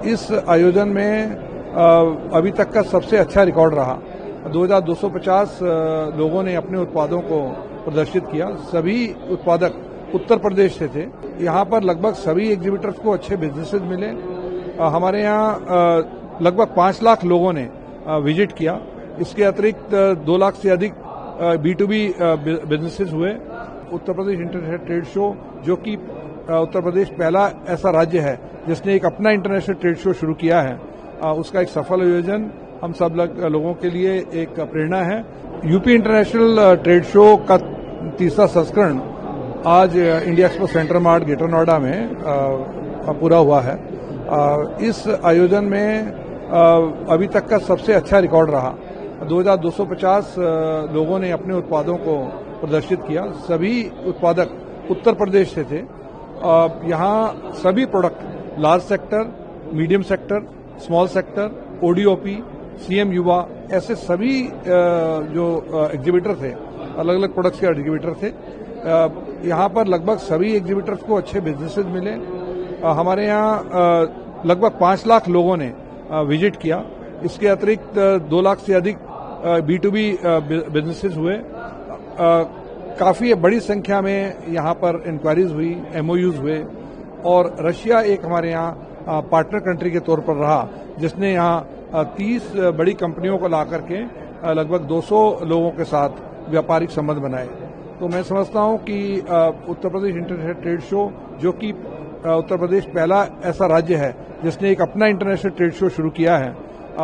इस आयोजन में अभी तक का सबसे अच्छा रिकॉर्ड रहा। 2250 लोगों ने अपने उत्पादों को प्रदर्शित किया। सभी उत्पादक उत्तर प्रदेश से थे। यहाँ पर लगभग सभी एग्जीबिटर्स को अच्छे बिजनेसेस मिले। हमारे यहाँ लगभग 5 लाख लोगों ने विजिट किया। इसके अतिरिक्त 2 लाख से अधिक B2B बिजनेसेस हुए। Uttar Pradesh international trade show, जो कि उत्तर प्रदेश पहला ऐसा राज्य है जिसने एक अपना इंटरनेशनल ट्रेड शो शुरू किया है, उसका एक सफल आयोजन हम सब लोगों के लिए एक प्रेरणा है। यूपी इंटरनेशनल ट्रेड शो का तीसरा संस्करण आज India expo centre mart greater Noida में पूरा हुआ है। इस आयोजन में अभी तक का सबसे अच्छा रिकॉर्ड रहा। 2250 लोगों ने अपने उत्पादों को प्रदर्शित किया। सभी उत्पादक उत्तर प्रदेश से थे। यहाँ सभी product large sector, medium sector, small sector, ODOP, CM युवा, ऐसे सभी जो एग्जीबिटर थे, अलग अलग प्रोडक्ट्स के एग्जीबिटर थे। यहाँ पर लगभग सभी एग्जीबिटर्स को अच्छे बिजनेसेस मिले। हमारे यहाँ लगभग 5 लाख लोगों ने विजिट किया। इसके अतिरिक्त 2 लाख से अधिक B2B बिजनेसेस हुए। काफी बड़ी संख्या में यहाँ पर इंक्वायरीज हुई, MOUs हुए, और रशिया एक हमारे यहाँ पार्टनर कंट्री के तौर पर रहा, जिसने यहाँ 30 बड़ी कंपनियों को ला करके लगभग 200 लोगों के साथ व्यापारिक संबंध बनाए। तो मैं समझता हूँ कि Uttar Pradesh international trade show, जो कि उत्तर प्रदेश पहला ऐसा राज्य है जिसने एक अपना इंटरनेशनल ट्रेड शो शुरू किया है,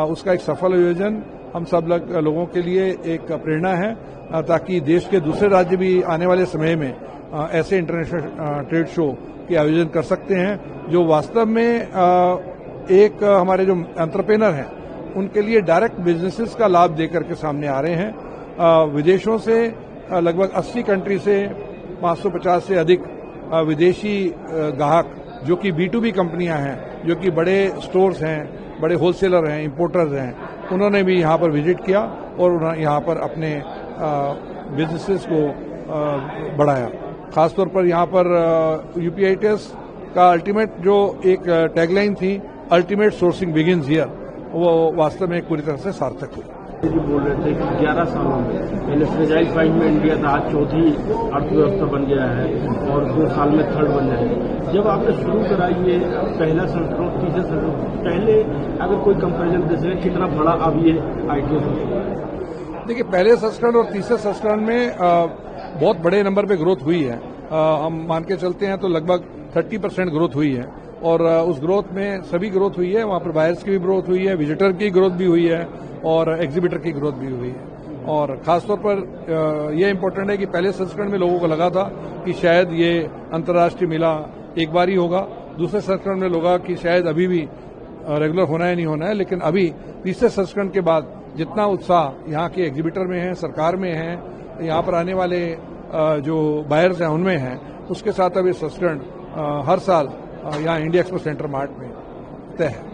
उसका एक सफल आयोजन हम सब लोगों के लिए एक प्रेरणा है, ताकि देश के दूसरे राज्य भी आने वाले समय में ऐसे इंटरनेशनल ट्रेड शो के आयोजन कर सकते हैं, जो वास्तव में एक हमारे जो एंटरप्रेन्योर हैं उनके लिए डायरेक्ट बिजनेसेस का लाभ देकर के सामने आ रहे हैं। विदेशों से लगभग 80 कंट्री से 550 से अधिक विदेशी ग्राहक, जो कि B2B कंपनियां हैं, जो कि बड़े स्टोर्स हैं, बड़े होलसेलर हैं, इंपोर्टर्स हैं, उन्होंने भी यहाँ पर विजिट किया और यहाँ पर अपने बिजनेसेस को बढ़ाया। खासतौर पर यहाँ पर UPITS का अल्टीमेट जो एक टैगलाइन थी, अल्टीमेट सोर्सिंग बिगिन्स हियर, वो वास्तव में पूरी तरह से सार्थक हुई। बोल रहे थे कि 11 सालों में पहले फ्रेजाइल प्राइस में इंडिया था, आज चौथी अर्थव्यवस्था बन गया है और 2 साल में थर्ड बन जाएगा। जब आपने शुरू करा ये पहला संस्करण, तीसरा संस्करण, पहले अगर कोई कंपैरिजन दे सके कितना बड़ा अब ये ITO है? देखिए, पहले संस्करण और तीसरे संस्करण में बहुत बड़े नंबर पे ग्रोथ हुई है। हम मान के चलते हैं तो लगभग 30% ग्रोथ हुई है, और उस ग्रोथ में सभी ग्रोथ हुई है। वहाँ पर बायर्स की भी ग्रोथ हुई है, विजिटर की ग्रोथ भी हुई है, और एग्जीबिटर की ग्रोथ भी हुई है। और खासतौर पर यह इम्पोर्टेंट है कि पहले संस्करण में लोगों को लगा था कि शायद ये अंतर्राष्ट्रीय मेला एक बार ही होगा। दूसरे संस्करण में लगा कि शायद अभी भी रेगुलर होना है, नहीं होना है। लेकिन अभी तीसरे संस्करण के बाद जितना उत्साह यहाँ के एग्जीबिटर में है, सरकार में है, यहाँ पर आने वाले जो बायर्स हैं उनमें है, उसके साथ अब ये संस्करण हर साल यहाँ इंडिया एक्सपो सेंटर मार्ट में तय है।